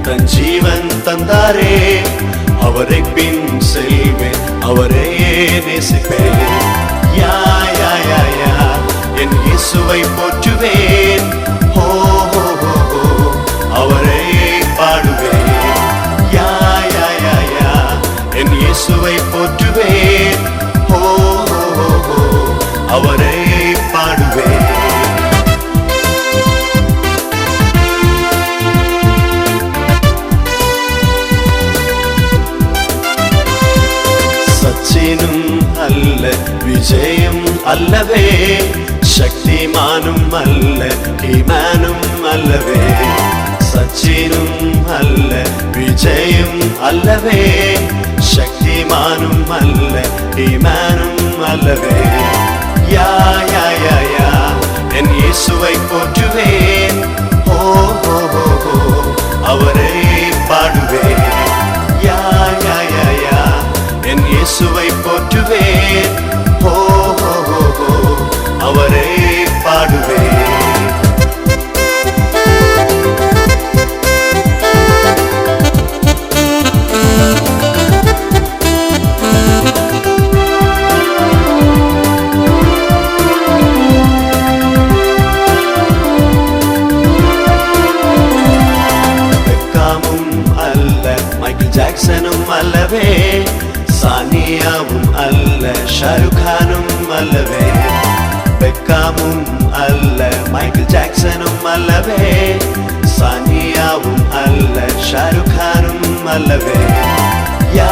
தன் ஜீவன் தந்தாரே, அவரை பின் செல்வேன், அவரையே நேசிப்பேன். யா யா யா யா என் இயேசுவை போற்றுவேன், ஹோ ஹோ ஹோ ஹோ அவரை பாடுவேன். யா யா யா யா என் இயேசுவை போற்றுவேன், ஹோ ஹோ ஹோ ஹோ அவரை பாடுவேன். சச்சினும் அல்ல, விஜயம் அல்லவே, சக்திமானும் அல்ல, ஹீமானும் அல்லவே. சச்சினும் அல்ல, விஜயம் அல்லவே, சக்திமானும் அல்ல, ஹீமானும் அல்லவே. யா யா யா யா என் இயேசுவை போற்றுவேன், ஹோ ஹோ ஹோ ஹோ அவரை பாடுவேன். யா யா யா யா என் இயேசுவை போற்றுவேன், ஹோ ஹோ ஹோ ஹோ அவரை பாடுவேன். பெக்காமும் அல்ல, மைக்கேல் ஜாக்சனும் அல்லவே, சானியாவும் அல்ல, ஷாருக் கானும் அல்லவே. பெக்காமும் அல்ல, மைக்கேல் ஜாக்சனும் அல்லவே, சானியாவும் அல்ல, ஷாருக் கானும் அல்லவே. யா